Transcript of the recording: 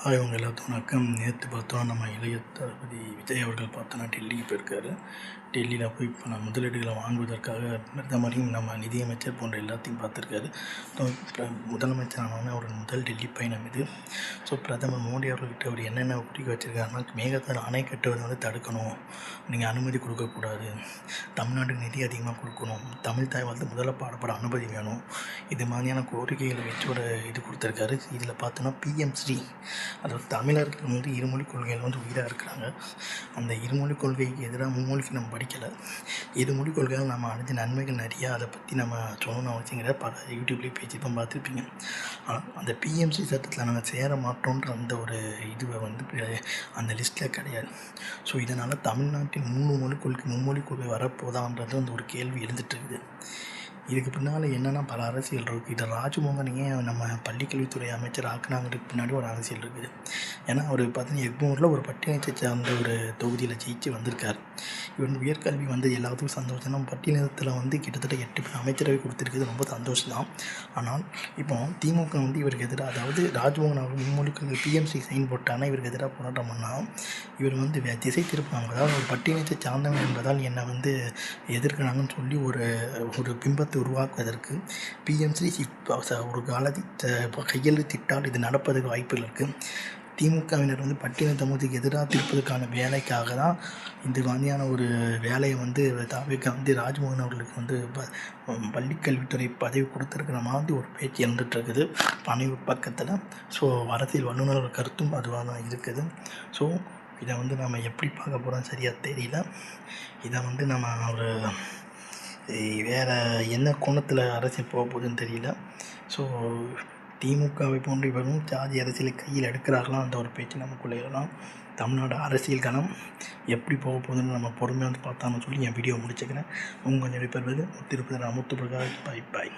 இவங்க எல்லாத்துக்கும் வணக்கம். நேற்று பார்த்தோன்னா நம்ம இளைய தளபதி விஜய் அவர்கள் பார்த்தோன்னா டெல்லிக்கு போயிருக்காரு. டெல்லியில் போய் இப்போ நம்ம முதலீடுகளை வாங்குவதற்காக பிரதமரையும் நம்ம நிதியமைச்சர் போன்ற எல்லாத்தையும் பார்த்துருக்காரு. இப்போ முதலமைச்சரானவொடனே அவர் முதல் டெல்லி பயணம் இது. ஸோ பிரதமர் மோடி அவர்கிட்ட அவர் என்னென்ன குறிக்க வச்சுருக்காருன்னா, மேகதாது அணை கட்டுவதை வந்து தடுக்கணும், நீங்கள் அனுமதி கொடுக்கக்கூடாது, தமிழ்நாட்டுக்கு நிதி அதிகமாக கொடுக்கணும், தமிழ் தாய் வந்து முதல்ல பாடப்பட அனுமதி வேணும், இது மாதிரியான கோரிக்கைகளை வச்சு ஒரு இது கொடுத்துருக்காரு. இதில் பார்த்தோன்னா பிஎம்ஸ்ரீ, அதாவது தமிழர்கள் வந்து இருமொழி கொள்கையில் வந்து உயிராக இருக்கிறாங்க. அந்த இருமொழி கொள்கைக்கு எதிராக மும்மொழிக்கு நம்ம படிக்கலை. இருமொழி கொள்கையால் நம்ம அடைஞ்ச நன்மைகள் நிறையா, அதை பற்றி நம்ம சொல்லணும்னு அவசியங்கிற பல யூடியூப்லேயே பேச்சு பார்த்துருப்பீங்க. ஆனால் அந்த பிஎம்சி சட்டத்தில் நாங்கள் சேர மாட்டோன்ற அந்த ஒரு இதுவை வந்து அந்த லிஸ்ட்டில் கிடையாது. ஸோ இதனால் தமிழ்நாட்டின் மும்மொழி கொள்கை வரப்போதான்றது அந்த ஒரு கேள்வி எழுந்துட்டுருக்குது. இதுக்கு பின்னால் என்னென்னா பல அரசியல் இருக்குது. இதை ராஜ்மோகன் ஏன் நம்ம பள்ளிக்கல்வித்துறை அமைச்சர் ஆக்குனாங்கிறதுக்கு பின்னாடி ஒரு அரசியல் இருக்குது. ஏன்னா அவர் பார்த்தீங்கன்னா எக்மோரில் ஒரு பட்டியலத்தை சார்ந்த ஒரு தொகுதியில் ஜெயிச்சு வந்திருக்கார். இவர் உயர்கல்வி வந்து எல்லாத்துக்கும் சந்தோஷம். நம்ம பட்டியலத்தில் வந்து கிட்டத்தட்ட 8 பேர் அமைச்சரவை கொடுத்துருக்குது, ரொம்ப சந்தோஷம் தான். ஆனால் இப்போ திமுக வந்து இவருக்கு எதிராக, அதாவது ராஜ்மோகன் அவர் மும்மொழிக்கு பிஎம்சி சைன் போட்டானா இவருக்கு எதிராக போராட்டம் பண்ணால் இவர் வந்து திசை திருப்பாங்க. அதாவது ஒரு பட்டியலத்தை சார்ந்தவன் என்பதால் என்னை வந்து எதிர்க்கிறாங்கன்னு சொல்லி ஒரு பிம்பத்தை உருவாக்குவதற்கு பிஎம்சி ஒரு காலத்தில் கையெழுத்திட்டால் இது நடப்பதற்கு வாய்ப்புகள் இருக்குது. திமுகவினர் வந்து பட்டியல் சமூகத்துக்கு எதிராக திருப்பதற்கான வேலைக்காக தான் இந்த மாதிரியான ஒரு வேலையை வந்து தாவேக வந்து ராஜ்மோகன் அவர்களுக்கு வந்து பள்ளிக்கல்வித்துறை பதவி கொடுத்துருக்கிற மாதிரி ஒரு பேச்சு இருந்துகிட்ருக்குது பனையூர் பக்கத்தில். ஸோ அரசியல் வல்லுநர் கருத்தும் அதுவாக தான் இருக்குது. ஸோ இதை வந்து நம்ம எப்படி பார்க்க போகிறோம் சரியாக தெரியல. இதை வந்து நம்ம ஒரு வேறு என்ன கோணத்தில் அரசியல் போக போகுதுன்னு தெரியல. ஸோ திமுகவை போன்று இவரும் ஜாதி அரசியலை கையில் எடுக்கிறார்களா அந்த ஒரு பேச்சு நமக்குள்ளே எல்லாம். தமிழ்நாடு அரசியல் களம் எப்படி போக போகுதுன்னு நம்ம பொறுமையாக வந்து பார்த்தான்னு சொல்லி என் வீடியோ முடிச்சுக்கிறேன். உங்கள் கொஞ்சம் பெறுவது திருப்பதி முத்து பிரகாஷ். பை பாய்.